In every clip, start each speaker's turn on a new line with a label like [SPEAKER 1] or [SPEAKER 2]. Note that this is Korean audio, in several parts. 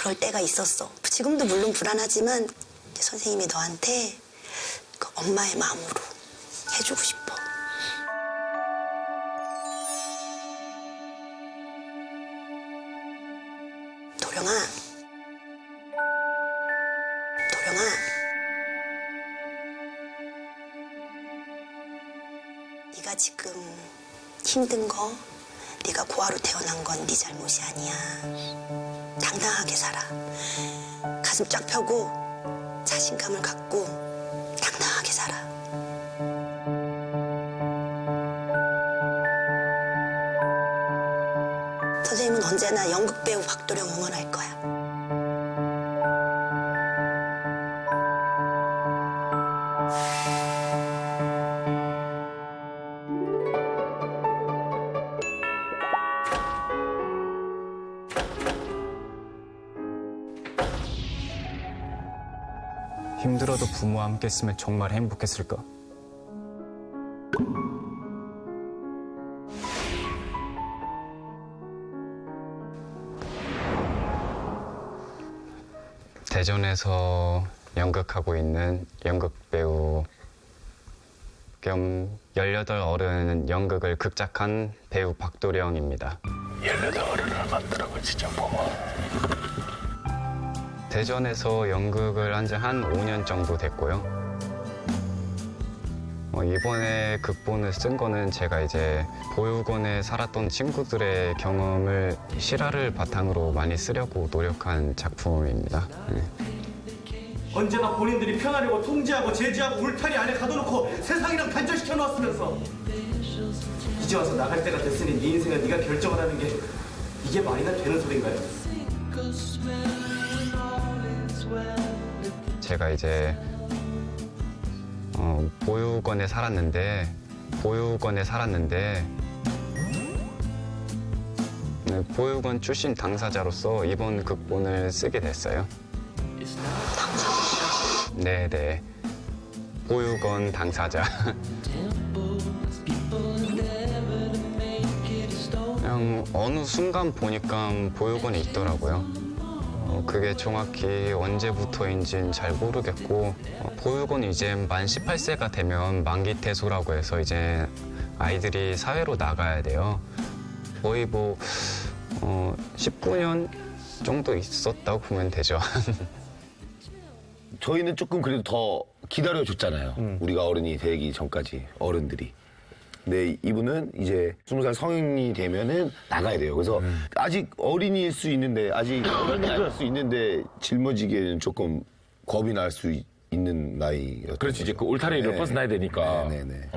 [SPEAKER 1] 그럴 때가 있었어. 지금도 물론 불안하지만 선생님이 너한테 그 엄마의 마음으로 해주고 싶어. 도령아, 도령아, 네가 지금 힘든 거, 네가 고아로 태어난 건 네 잘못이 아니야. 당당하게 살아. 가슴 쫙 펴고 자신감을 갖고 당당하게 살아. 선생님은 언제나 연극배우 박도령 응원할 거야.
[SPEAKER 2] 힘들어도 부모와 함께 있으면 정말 행복했을까? 대전에서 연극하고 있는 연극배우 겸 18 어른 연극을 극작한 배우 박도령입니다.
[SPEAKER 3] 18 어른을 만들어고 진짜 보면.
[SPEAKER 2] 대전에서 연극을 한 지 한 5년 정도 됐고요. 이번에 극본을 쓴 거는 제가 이제 보육원에 살았던 친구들의 경험을 실화를 바탕으로 많이 쓰려고 노력한 작품입니다.
[SPEAKER 4] 언제나 본인들이 편하려고 통제하고 제지하고 울타리 안에 가둬놓고 세상이랑 단절시켜 놓았으면서 이제 와서 나갈 때가 됐으니 네 인생은 네가 결정을 하는 게 이게 말이나 되는 소린가요?
[SPEAKER 2] 제가 이제 보육원에 살았는데 보육원 출신 당사자로서 이번 극본을 쓰게 됐어요. 당사자? 네네. 보육원 당사자. 그냥 어느 순간 보니까 보육원에 있더라고요. 그게 정확히 언제부터인지는 잘 모르겠고 보육원이 이제 만 18세가 되면 만기 퇴소라고 해서 이제 아이들이 사회로 나가야 돼요. 거의 19년 정도 있었다고 보면 되죠.
[SPEAKER 3] 저희는 조금 그래도 더 기다려줬잖아요. 우리가 어른이 되기 전까지 어른들이. 근데 이분은 이제 20살 성인이 되면은 나가야 돼요. 그래서 아직 어린이일 수 있는데, 아직 어른이 아닐 수 있는데 짊어지기에는 조금 겁이 날 수 있는 나이였죠.
[SPEAKER 5] 그렇지, 이제 그 울타리를
[SPEAKER 3] 네.
[SPEAKER 5] 벗어나야 되니까.
[SPEAKER 3] 네네.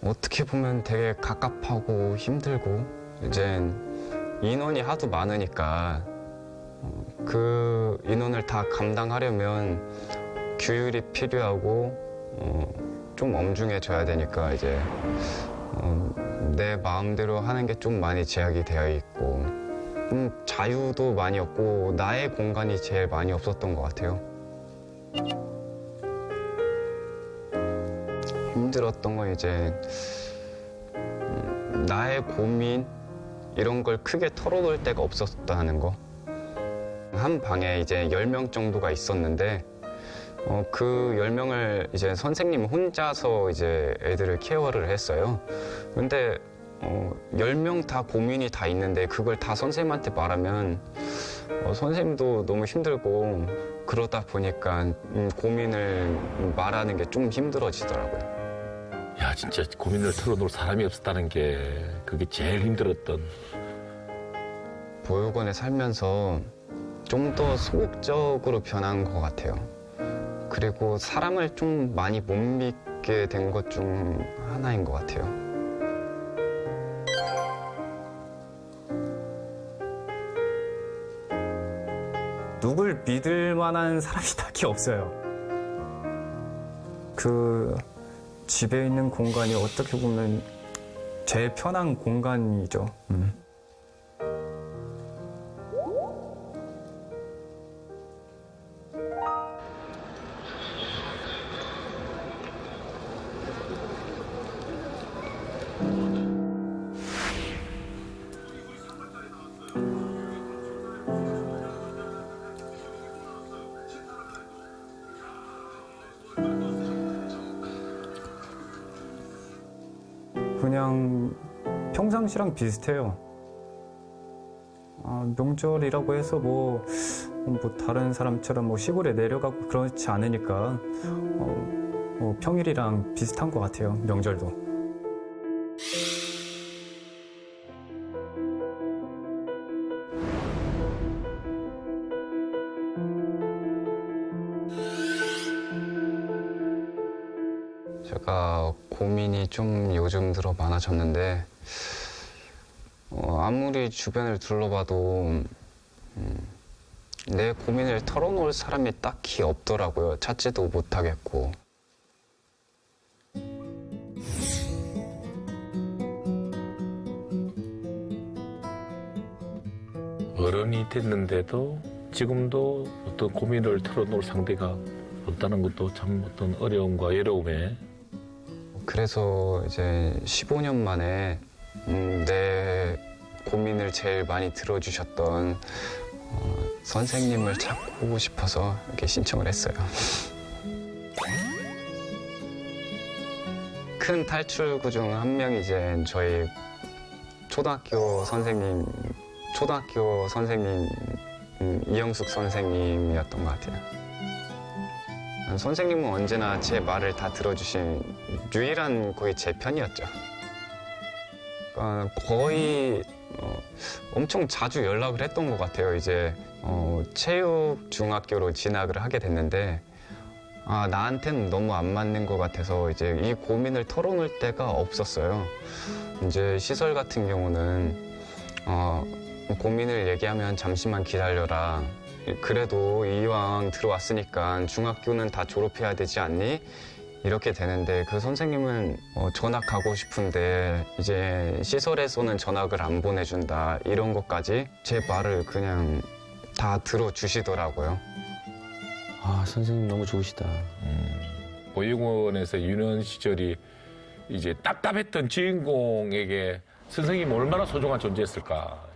[SPEAKER 2] 어떻게 보면 되게 갑갑하고 힘들고 이제 인원이 하도 많으니까 그 인원을 다 감당하려면 규율이 필요하고 좀 엄중해져야 되니까 이제 내 마음대로 하는 게 좀 많이 제약이 되어 있고 좀 자유도 많이 없고 나의 공간이 제일 많이 없었던 것 같아요. 힘들었던 건 이제 나의 고민 이런 걸 크게 털어놓을 데가 없었다는 거. 한 방에 이제 10명 정도가 있었는데 그 10명을 이제 선생님 혼자서 이제 애들을 케어를 했어요. 근데 10명 다 고민이 다 있는데 그걸 다 선생님한테 말하면 선생님도 너무 힘들고 그러다 보니까 고민을 말하는 게 좀 힘들어지더라고요.
[SPEAKER 5] 야, 진짜 고민을 털어놓을 사람이 없었다는 게 그게 제일 힘들었던.
[SPEAKER 2] 보육원에 살면서 좀 더 소극적으로 변한 것 같아요. 그리고 사람을 좀 많이 못 믿게 된 것 중 하나인 것 같아요.
[SPEAKER 6] 누굴 믿을 만한 사람이 딱히 없어요. 그 집에 있는 공간이 어떻게 보면 제일 편한 공간이죠. 평상시랑 비슷해요. 명절이라고 해서 뭐 다른 사람처럼 뭐 시골에 내려가고 그렇지 않으니까 뭐 평일이랑 비슷한 것 같아요. 명절도.
[SPEAKER 2] 제가 고민이 좀 요즘 들어 많아졌는데 아무리 주변을 둘러봐도 내 고민을 털어놓을 사람이 딱히 없더라고요. 찾지도 못하겠고.
[SPEAKER 5] 어른이 됐는데도 지금도 어떤 고민을 털어놓을 상대가 없다는 것도 참 어떤 어려움과 외로움에
[SPEAKER 2] 그래서 이제 15년 만에 내 고민을 제일 많이 들어주셨던 선생님을 찾고 싶어서 이렇게 신청을 했어요. 큰 탈출구 중 한 명이 이제 저희 초등학교 선생님 이영숙 선생님이었던 것 같아요. 선생님은 언제나 제 말을 다 들어주신 유일한 거의 제 편이었죠. 그러니까 거의 엄청 자주 연락을 했던 것 같아요. 이제 체육 중학교로 진학을 하게 됐는데 나한테는 너무 안 맞는 것 같아서 이제 이 고민을 털어놓을 데가 없었어요. 이제 시설 같은 경우는 고민을 얘기하면 잠시만 기다려라. 그래도 이왕 들어왔으니까 중학교는 다 졸업해야 되지 않니? 이렇게 되는데 그 선생님은 전학 가고 싶은데 이제 시설에서는 전학을 안 보내준다. 이런 것까지 제 말을 그냥 다 들어주시더라고요.
[SPEAKER 7] 선생님 너무 좋으시다.
[SPEAKER 5] 보육원에서 유년 시절이 이제 답답했던 주인공에게 선생님이 얼마나 소중한 존재였을까.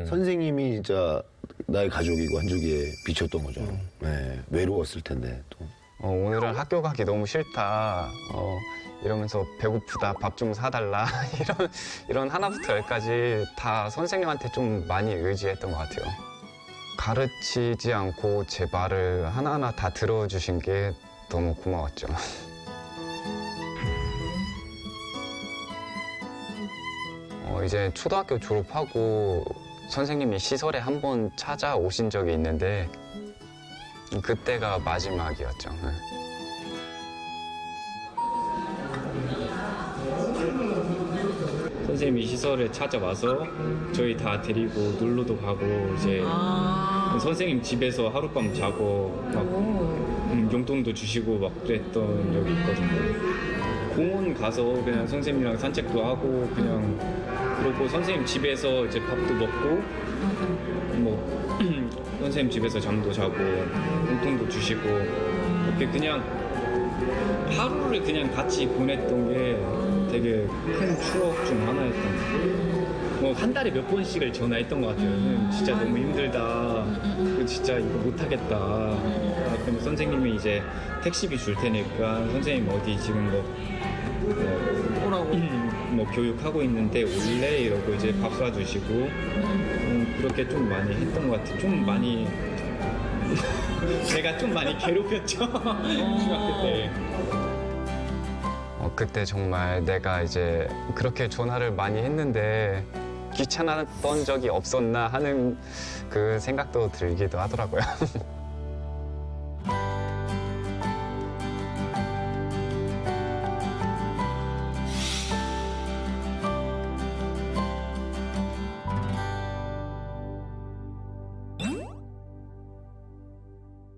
[SPEAKER 3] 선생님이 진짜 나의 가족이고 한쪽에 비쳤던 거죠. 네, 외로웠을 텐데 또.
[SPEAKER 2] 오늘은 학교 가기 너무 싫다. 이러면서 배고프다, 밥 좀 사달라. 이런 하나부터 열까지 다 선생님한테 좀 많이 의지했던 것 같아요. 가르치지 않고 제 말을 하나하나 다 들어주신 게 너무 고마웠죠. 이제 초등학교 졸업하고 선생님이 시설에 한 번 찾아오신 적이 있는데 그때가 마지막이었죠.
[SPEAKER 6] 선생님이 시설에 찾아와서 저희 다 데리고 놀러도 가고 이제 선생님 집에서 하룻밤 자고 막 용돈도 주시고 막 그랬던 적이 있거든요. 공원 가서 그냥 선생님이랑 산책도 하고 그냥 그러고 선생님 집에서 이제 밥도 먹고 뭐 선생님 집에서 잠도 자고 용돈도 주시고 이렇게 그냥 하루를 그냥 같이 보냈던 게 되게 큰 추억 중 하나였던 것 같아요. 뭐 한 달에 몇 번씩을 전화했던 것 같아요. 선생님 진짜 너무 힘들다. 진짜 이거 못하겠다. 그럼 선생님이 이제 택시비 줄 테니까 선생님 어디 지금 뭐 교육하고 있는데 올래? 이러고 이제 밥 사주시고 그렇게 좀 많이 했던 것 같아요. 좀 많이 제가 좀 많이 괴롭혔죠. 중학교 때.
[SPEAKER 2] 그때 정말 내가 이제 그렇게 전화를 많이 했는데 귀찮았던 적이 없었나 하는 그 생각도 들기도 하더라고요.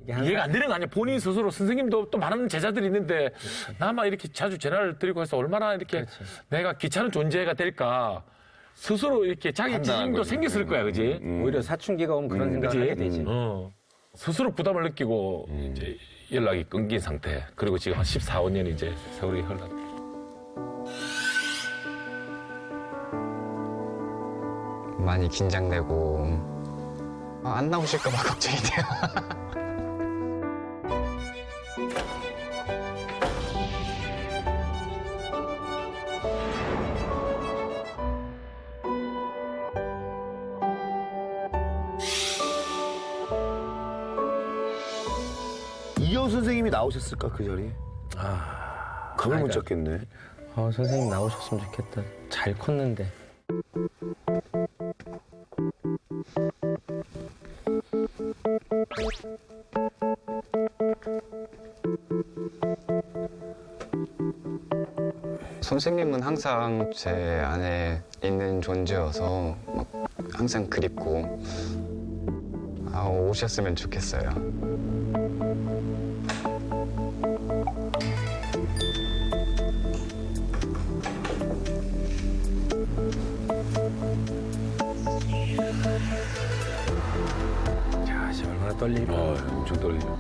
[SPEAKER 5] 이해가 안 되는 거 아니야. 본인 스스로 선생님도 또 많은 제자들이 있는데 나만 이렇게 자주 전화를 드리고 해서 얼마나 이렇게 내가 귀찮은 존재가 될까. 스스로 이렇게 자기 지짐도 생겼을 거야, 그지?
[SPEAKER 7] 오히려 사춘기가 오면 그런 생각을 하게 되지.
[SPEAKER 5] 스스로 부담을 느끼고 이제 연락이 끊긴 상태. 그리고 지금 한 14, 5년이 이제 세월이 흘렀.
[SPEAKER 2] 많이 긴장되고 안 나오실까 봐 걱정이 돼요.
[SPEAKER 3] 이영 선생님이 나오셨을까 그 자리에? 감을 못 잡겠네.
[SPEAKER 7] 선생님 나오셨으면 좋겠다. 잘 컸는데.
[SPEAKER 2] 선생님은 항상 제 안에 있는 존재여서 막 항상 그립고 오셨으면 좋겠어요.
[SPEAKER 7] 자, 지금 얼마나 떨릴까.
[SPEAKER 3] 엄청 떨리죠.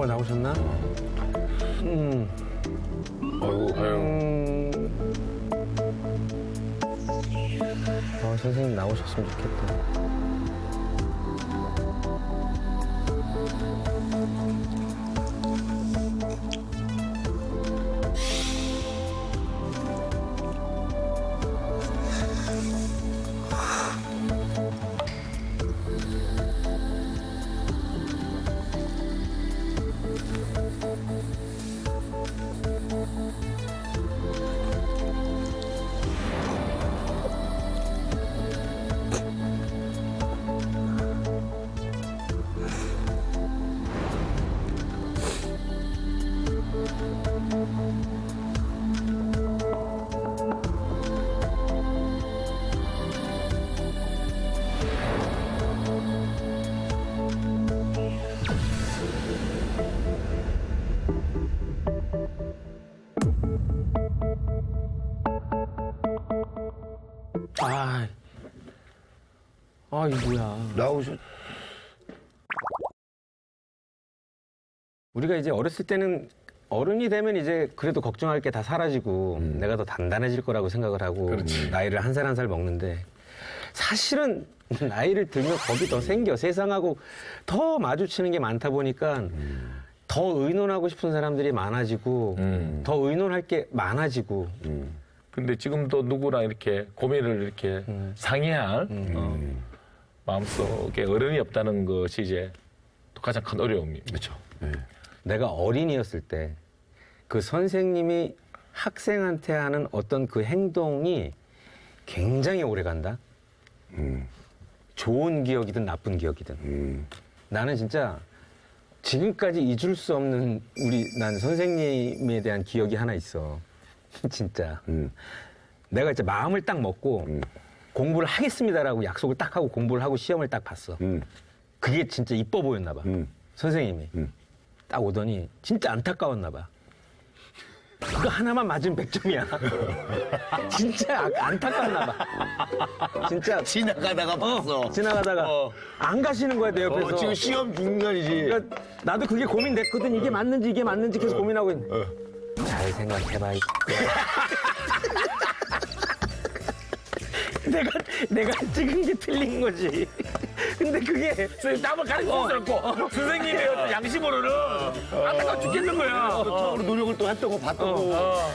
[SPEAKER 7] 나오셨나? 선생님 나오셨으면 좋겠다. 이거 뭐야.
[SPEAKER 3] 나오셨.
[SPEAKER 7] 우리가 이제 어렸을 때는 어른이 되면 이제 그래도 걱정할 게 다 사라지고 내가 더 단단해질 거라고 생각을 하고 나이를 한 살 한 살 먹는데 사실은 나이를 들면 겁이 더 생겨. 세상하고 더 마주치는 게 많다 보니까 더 의논하고 싶은 사람들이 많아지고 더 의논할 게 많아지고
[SPEAKER 5] 근데 지금도 누구랑 이렇게 고민을 이렇게 상의할 마음속에 어른이 없다는 것이 이제 또 가장 큰 어려움입니다.
[SPEAKER 3] 그렇죠.
[SPEAKER 7] 내가 어린이였을 때 그 선생님이 학생한테 하는 어떤 그 행동이 굉장히 오래 간다. 좋은 기억이든 나쁜 기억이든. 나는 진짜 지금까지 잊을 수 없는 난 선생님에 대한 기억이 하나 있어. 진짜. 내가 이제 마음을 딱 먹고 공부를 하겠습니다라고 약속을 딱 하고 공부를 하고 시험을 딱 봤어. 그게 진짜 이뻐 보였나 봐. 선생님이. 딱 오더니 진짜 안타까웠나 봐. 그거 하나만 맞으면 100점이야. 진짜 안타깝나 봐. 진짜.
[SPEAKER 3] 지나가다가 봤어.
[SPEAKER 7] 지나가다가 안 가시는 거야, 내 옆에서.
[SPEAKER 3] 지금 시험 중간이지.
[SPEAKER 7] 그러니까 나도 그게 고민됐거든. 이게 맞는지 계속 고민하고 있는데. 잘 생각해봐. 내가 찍은 게 틀린 거지. 근데 그게
[SPEAKER 5] 선생님 남을 가르쳐 줬고 선생님의 어떤 양심으로는 안타까워 죽겠는 거야.
[SPEAKER 3] 처음으로 노력을 또 했던 거 봤던 거.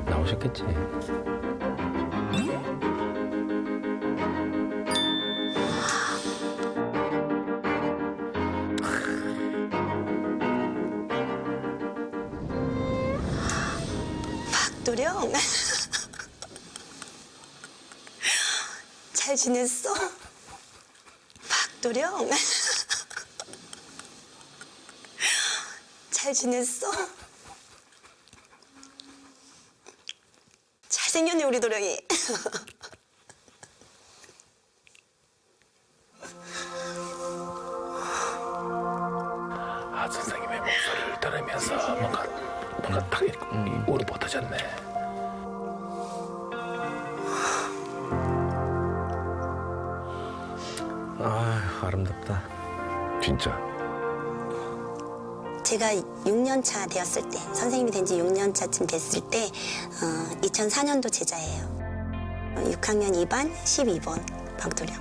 [SPEAKER 7] 나오셨겠지.
[SPEAKER 1] 박도령 잘 지냈어? 박도령 잘 지냈어? 잘생겼네 우리 도령이.
[SPEAKER 5] 선생님의 목소리를 들으면서 뭔가 딱 울어 뻗어졌네.
[SPEAKER 7] 아름답다.
[SPEAKER 3] 진짜.
[SPEAKER 1] 제가 6년 차 되었을 때, 선생님이 된 지 6년 차쯤 됐을 때 2004년도 제자예요. 6학년 2반 12번 박도령.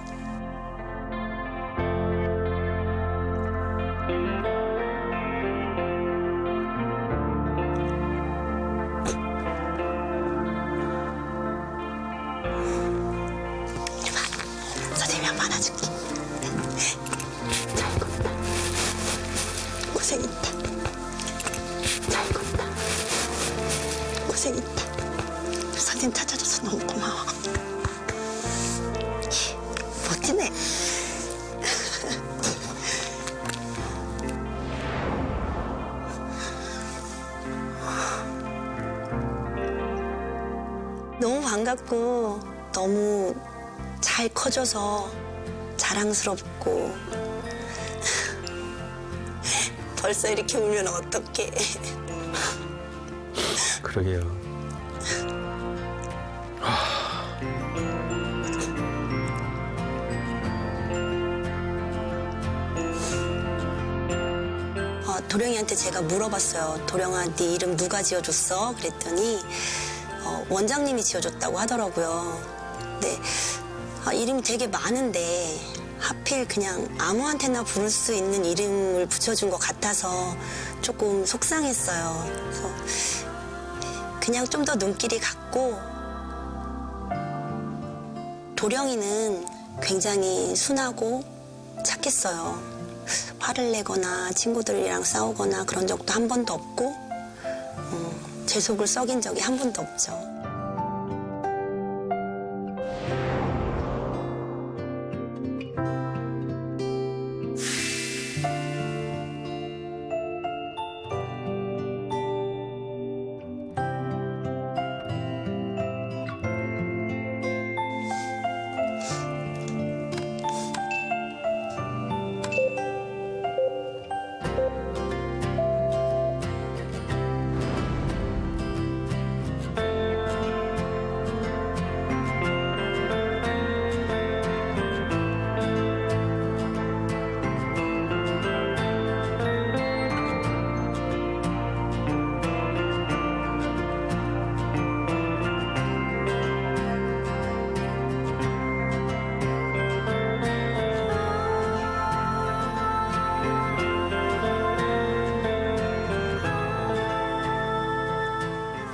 [SPEAKER 1] 이리 봐. 선생님이 한번 안아줄게. 잘 컸다. 고생했다. 잘 컸다. 고생했다. 선생님 찾아줘서 너무 고마워. 멋지네. 너무 반갑고 너무 잘 커져서 자랑스럽고 벌써 이렇게 울면 어떡해.
[SPEAKER 7] 그러게요.
[SPEAKER 1] 도령이한테 제가 물어봤어요. 도령아, 네 이름 누가 지어줬어? 그랬더니 원장님이 지어줬다고 하더라고요. 근데 이름이 되게 많은데 하필 그냥 아무한테나 부를 수 있는 이름을 붙여준 것 같아서 조금 속상했어요. 그래서 그냥 좀 더 눈길이 갔고, 도령이는 굉장히 순하고 착했어요. 화를 내거나 친구들이랑 싸우거나 그런 적도 한 번도 없고, 제 속을 썩인 적이 한 번도 없죠.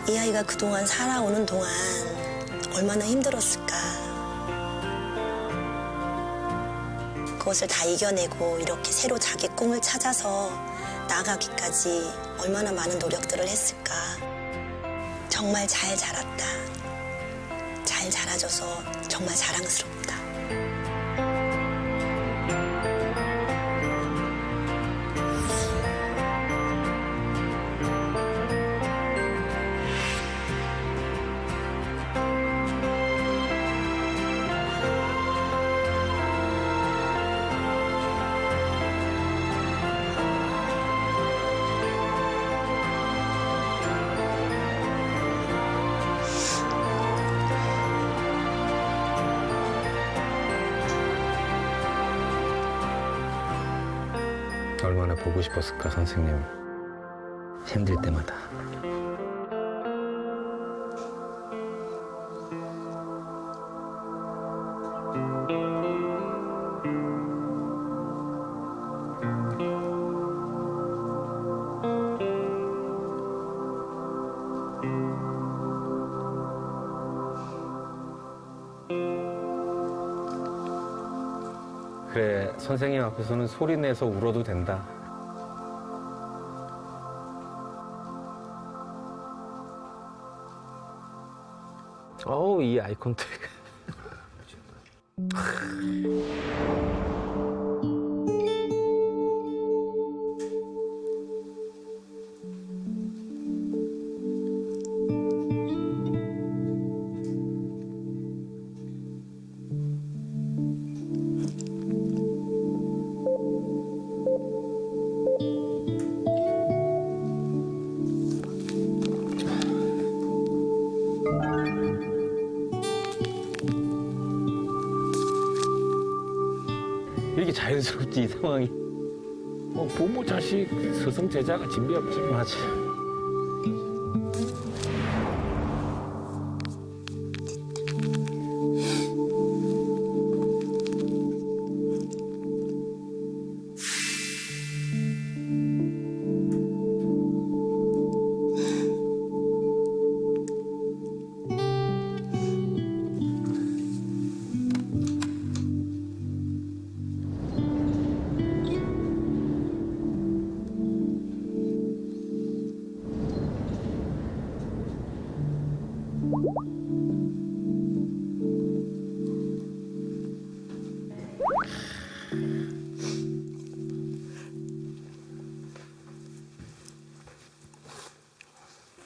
[SPEAKER 1] 이 아이가 그동안 살아오는 동안 얼마나 힘들었을까. 그것을 다 이겨내고 이렇게 새로 자기 꿈을 찾아서 나아가기까지 얼마나 많은 노력들을 했을까. 정말 잘 자랐다. 잘 자라줘서 정말 자랑스럽다.
[SPEAKER 7] 얼마나 보고 싶었을까, 선생님. 힘들 때마다. 그래, 선생님 앞에서는 소리 내서 울어도 된다. 어우, 이 아이 컨택. 이렇게 자연스럽지 이 상황이.
[SPEAKER 5] 뭐 부모, 자식, 스승, 제자가 진비 없지.
[SPEAKER 7] 맞아.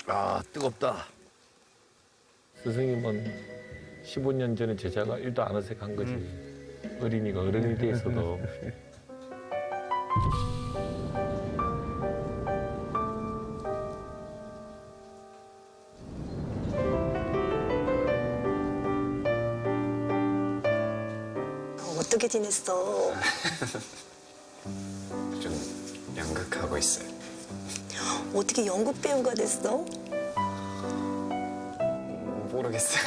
[SPEAKER 3] 아, 뜨겁다.
[SPEAKER 5] 스승님은 15년 전에 제자가 1도 안 어색한 거지. 어린이가 어른이 돼서도.
[SPEAKER 1] 어떻게 지냈어?
[SPEAKER 2] 좀 연극하고 있어요.
[SPEAKER 1] 어떻게 연극 배우가 됐어?
[SPEAKER 2] 모르겠어요.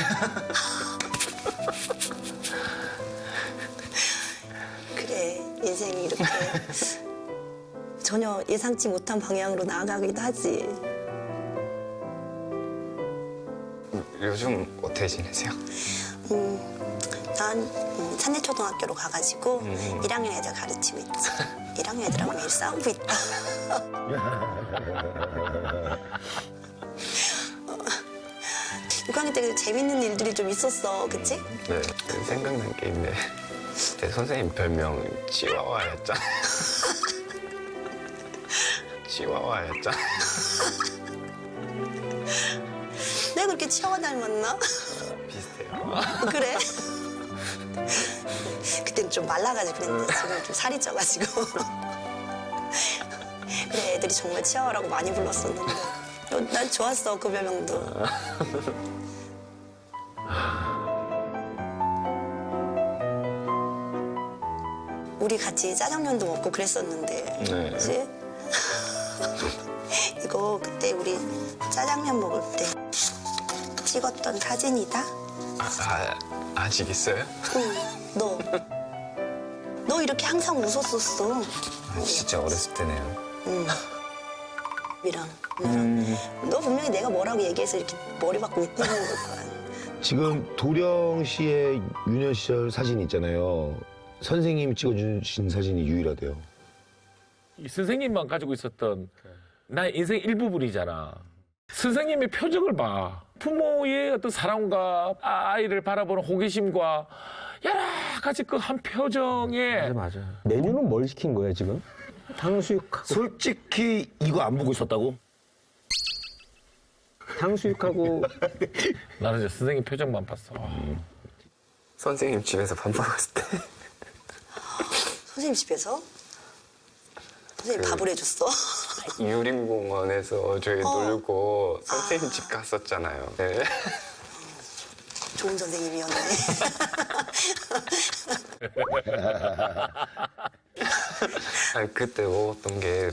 [SPEAKER 1] 그래, 인생이 이렇게 전혀 예상치 못한 방향으로 나아가기도 하지.
[SPEAKER 2] 요즘 어떻게 지내세요?
[SPEAKER 1] 난 산내초등학교로 가가지고 1학년 애들 가르치고 있지. 1학년 애들하고 매일 싸우고 있다. 6학년 때 재밌는 일들이 좀 있었어, 그치?
[SPEAKER 2] 네, 생각난 게 있네. 제 선생님 별명 치와와였잖아. 치와와였잖아.
[SPEAKER 1] 내가 그렇게 치아와 닮았나?
[SPEAKER 2] 비슷해요.
[SPEAKER 1] 그래? 그때는 좀 말라가지고 그랬는데 지금 좀 살이 쪄가지고. 그래, 애들이 정말 치아와라고 많이 불렀었는데. 난 좋았어, 그 별명도. 우리 같이 짜장면도 먹고 그랬었는데.
[SPEAKER 2] 네.
[SPEAKER 1] 그치? 이거 그때 우리 짜장면 먹을 때 찍었던 사진이다?
[SPEAKER 2] 아직 있어요?
[SPEAKER 1] 응, 너 이렇게 항상 웃었었어.
[SPEAKER 2] 진짜 어렸을 때네요.
[SPEAKER 1] 응. 나랑. 너 분명히 내가 뭐라고 얘기해서 이렇게 머리 박고 웃고 있는 걸 거야.
[SPEAKER 3] 지금 도령 씨의 유년 시절 사진 있잖아요. 선생님이 찍어주신 사진이 유일하대요.
[SPEAKER 5] 이 선생님만 가지고 있었던 나의 인생 일부분이잖아. 선생님의 표정을 봐. 부모의 어떤 사랑과 아이를 바라보는 호기심과 여러 가지 그 한 표정에
[SPEAKER 7] 맞아. 메뉴는 뭘 시킨 거야 지금? 탕수육하고
[SPEAKER 3] 솔직히 이거 안 보고 있었다고?
[SPEAKER 7] 탕수육하고
[SPEAKER 5] 나는 이제 선생님 표정만 봤어.
[SPEAKER 2] 선생님 집에서 밥 먹었을 때.
[SPEAKER 1] 선생님 집에서? 선생님 밥을 해줬어?
[SPEAKER 2] 유림공원에서 저희 놀고 선생님 집 갔었잖아요. 네.
[SPEAKER 1] 좋은 선생님이었네.
[SPEAKER 2] 아니, 그때 먹었던 게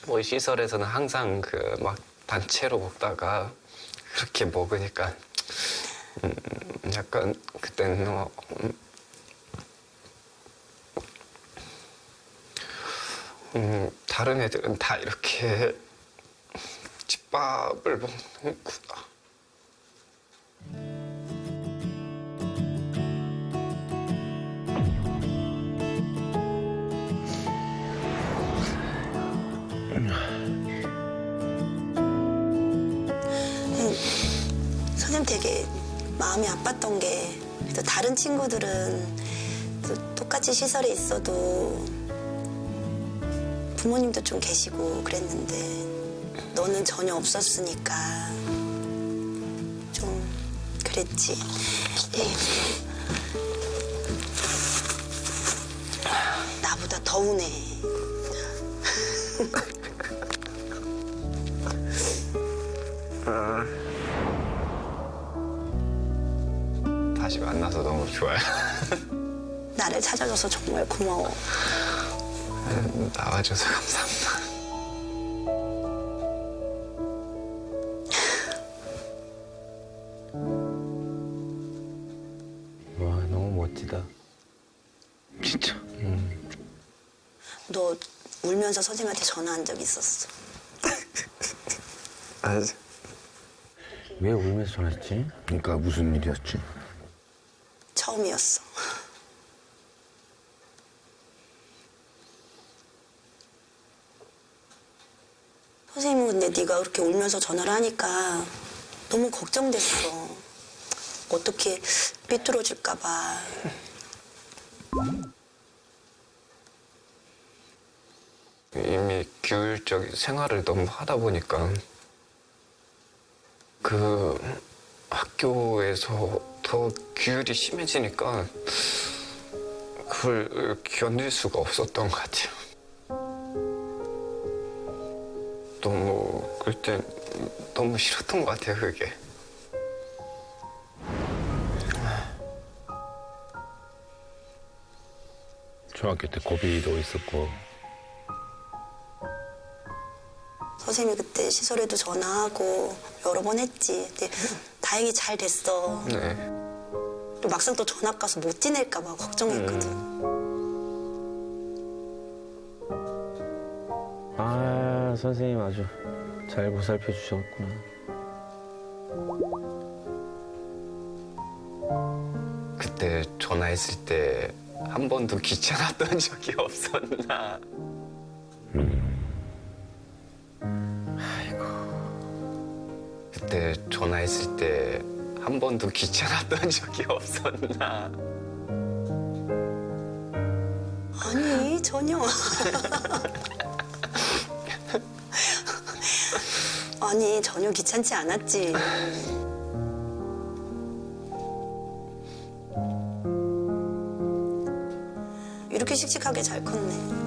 [SPEAKER 2] 뭐 시설에서는 항상 그 막 단체로 먹다가 그렇게 먹으니까 약간 그때는 다른 애들은 다 이렇게 집밥을 먹는구나.
[SPEAKER 1] 선생님 되게 마음이 아팠던 게 그래도 다른 친구들은 또 똑같이 시설에 있어도 부모님도 좀 계시고 그랬는데 너는 전혀 없었으니까 좀 그랬지. 에휴. 나보다 더 우네.
[SPEAKER 2] 다시 만나서 너무 좋아요.
[SPEAKER 1] 나를 찾아줘서 정말 고마워.
[SPEAKER 2] 나와줘서 감사합니다.
[SPEAKER 7] 와, 너무 멋지다.
[SPEAKER 3] 진짜.
[SPEAKER 1] 너 울면서 선생님한테 전화한 적 있었어.
[SPEAKER 2] 아직
[SPEAKER 7] 왜 울면서 전화했지?
[SPEAKER 3] 그러니까 무슨 일이었지?
[SPEAKER 1] 처음이었어. 선생님은 근데 네가 그렇게 울면서 전화를 하니까 너무 걱정됐어. 어떻게 삐뚤어질까 봐.
[SPEAKER 2] 이미 규율적인 생활을 너무 하다 보니까 그 학교에서 더 규율이 심해지니까 그걸 견딜 수가 없었던 것 같아요. 그때 너무 싫었던 것 같아요, 그게.
[SPEAKER 3] 중학교 때 고비도 있었고.
[SPEAKER 1] 선생님이 그때 시설에도 전화하고 여러 번 했지. 근데 다행히 잘 됐어.
[SPEAKER 2] 네.
[SPEAKER 1] 또 막상 또 전학 가서 못 지낼까 봐 걱정했거든.
[SPEAKER 7] 아, 선생님 아주 잘 보살펴 주셨구나.
[SPEAKER 2] 그때 전화했을 때 한 번도 귀찮았던 적이 없었나. 그때 전화했을 때 한 번도 귀찮았던 적이 없었나.
[SPEAKER 1] 아니 전혀. 아니 전혀 귀찮지 않았지. 이렇게 씩씩하게 잘 컸네.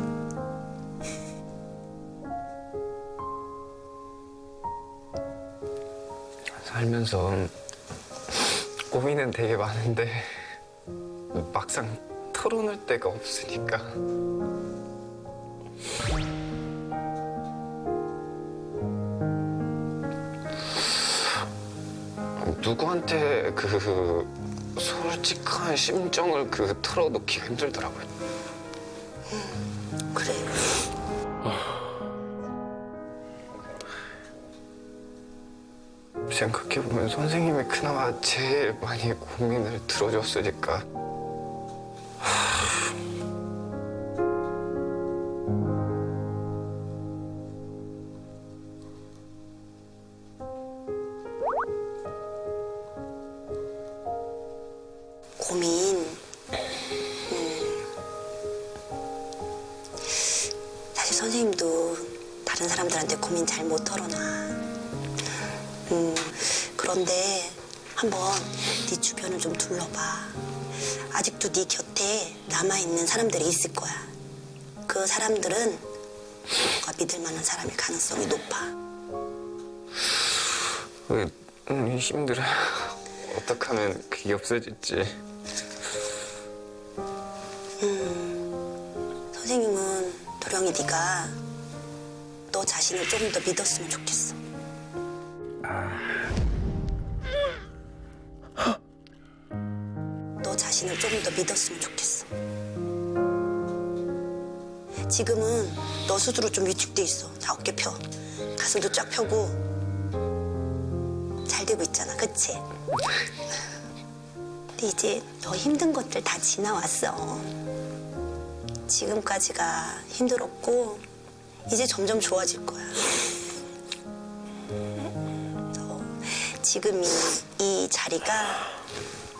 [SPEAKER 2] 살면서 고민은 되게 많은데 막상 털어놓을 데가 없으니까. 누구한테 그 솔직한 심정을 털어놓기가 힘들더라고요.
[SPEAKER 1] 그래.
[SPEAKER 2] 생각해보면 선생님이 그나마 제일 많이 고민을 들어줬으니까.
[SPEAKER 1] 고민. 사실 선생님도 다른 사람들한테 고민 잘 못 털어놔. 그런데 한번 네 주변을 좀 둘러봐. 아직도 네 곁에 남아있는 사람들이 있을 거야. 그 사람들은 너가 믿을 만한 사람일 가능성이 높아.
[SPEAKER 2] 힘들어. 어떻게 하면 그게 없어질지.
[SPEAKER 1] 선생님은 도령이 네가 너 자신을 조금 더 믿었으면 좋겠어. 너 자신을 조금 더 믿었으면 좋겠어. 지금은 너 스스로 좀 위축돼 있어. 자, 어깨 펴. 가슴도 쫙 펴고. 잘 되고 있잖아, 그치? 근데 이제 더 힘든 것들 다 지나왔어. 지금까지가 힘들었고 이제 점점 좋아질 거야. 지금 이 자리가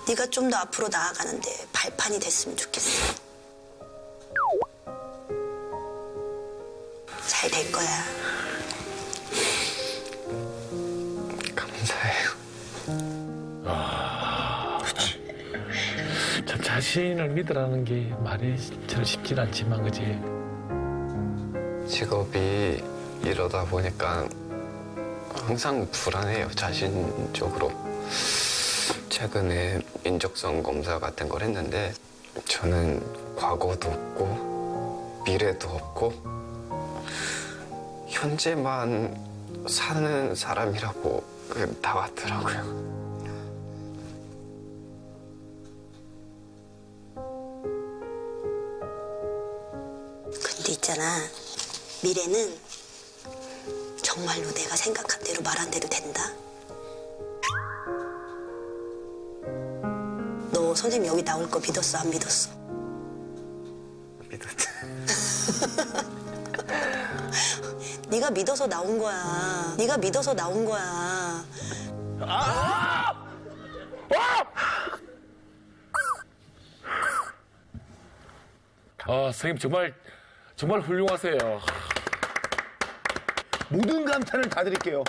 [SPEAKER 1] 네가 좀 더 앞으로 나아가는데 발판이 됐으면 좋겠어. 잘 될 거야.
[SPEAKER 2] 감사해요.
[SPEAKER 5] 참 자신을 믿으라는 게 말이 잘 쉽진 않지만, 그지?
[SPEAKER 2] 직업이 이러다 보니까 항상 불안해요, 자신적으로. 최근에 인적성 검사 같은 걸 했는데 저는 과거도 없고 미래도 없고 현재만 사는 사람이라고 나왔더라고요.
[SPEAKER 1] 근데 있잖아, 미래는 정말로 내가 생각한 대로 말한 대로 된다. 너 선생님 여기 나올 거 믿었어, 안 믿었어?
[SPEAKER 2] 믿었지.
[SPEAKER 1] 네가 믿어서 나온 거야. 네가 믿어서 나온 거야.
[SPEAKER 5] 선생님 정말 훌륭하세요.
[SPEAKER 3] 모든 감탄을 다 드릴게요.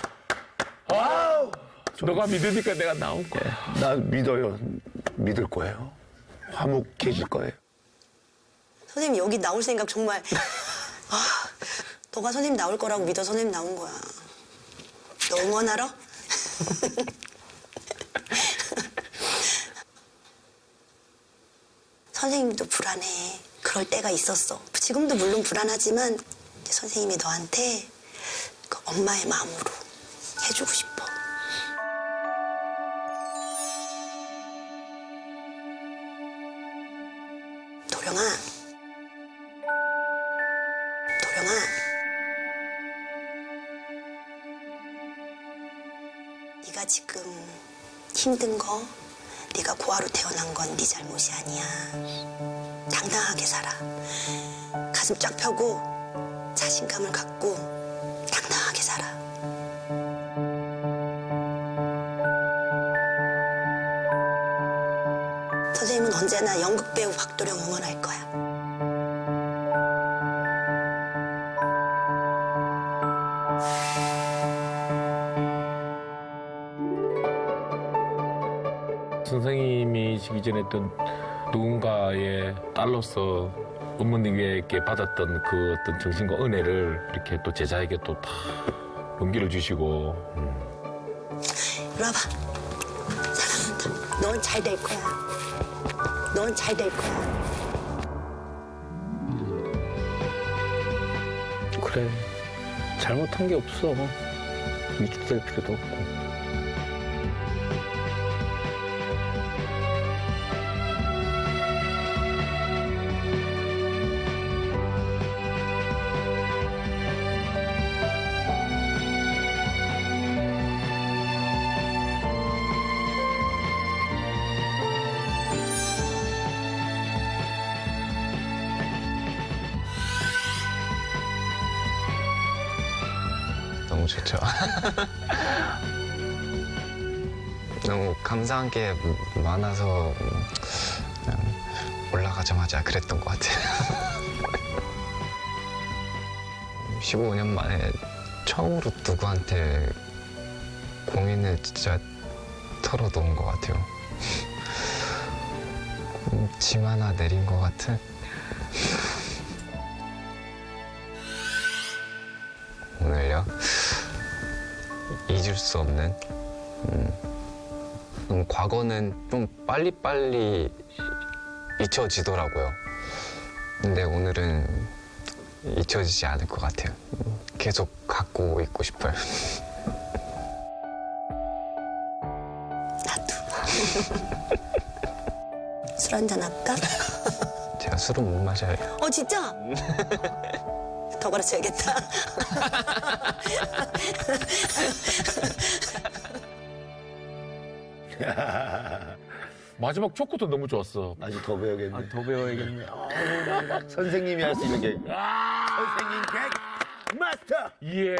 [SPEAKER 5] 너가 믿으니까 내가 나온 거야.
[SPEAKER 3] 나 믿어요. 믿을 거예요. 화목해질 거예요.
[SPEAKER 1] 선생님 여기 나올 생각 정말 너가 선생님 나올 거라고 믿어 선생님 나온 거야. 너 응원하러? 선생님도 불안해. 그럴 때가 있었어. 지금도 물론 불안하지만 선생님이 너한테 그 엄마의 마음으로 해주고 싶어. 도령아. 네가 지금 힘든 거, 네가 고아로 태어난 건 네 잘못이 아니야. 당당하게 살아. 가슴 쫙 펴고 자신감을 갖고 당당하게 살아. 선생님은 언제나 연극배우 박도령 응원할 거야.
[SPEAKER 5] 선생님이시기 전에 어떤 누군가의 딸로서 어머니에게 받았던 그 어떤 정신과 은혜를 이렇게 또 제자에게 또 다 용기를 주시고.
[SPEAKER 1] 이리 와봐. 사랑한다. 넌 잘 될 거야. 넌 잘 될 거야.
[SPEAKER 7] 그래. 잘못한 게 없어. 위축될 필요도 없고.
[SPEAKER 2] 너무 좋죠. 너무 감사한 게 많아서 그냥 올라가자마자 그랬던 것 같아요. 15년 만에 처음으로 누구한테 고민을 진짜 털어놓은 것 같아요. 짐 하나 내린 것 같은? 오늘요? 잊을 수 없는 과거는 좀 빨리빨리 잊혀지더라고요. 근데 오늘은 잊혀지지 않을 것 같아요. 계속 갖고 있고 싶어요.
[SPEAKER 1] 나도. 술 한잔 할까?
[SPEAKER 2] 제가 술은 못 마셔요.
[SPEAKER 1] 진짜? 더 가르쳐야겠다.
[SPEAKER 5] 마지막 조커도 너무 좋았어.
[SPEAKER 3] 아직 더 배워야겠네.
[SPEAKER 7] 더 배워야겠네.
[SPEAKER 3] 선생님이 할 수 있는 게. 선생님 객 마스터.
[SPEAKER 5] 예.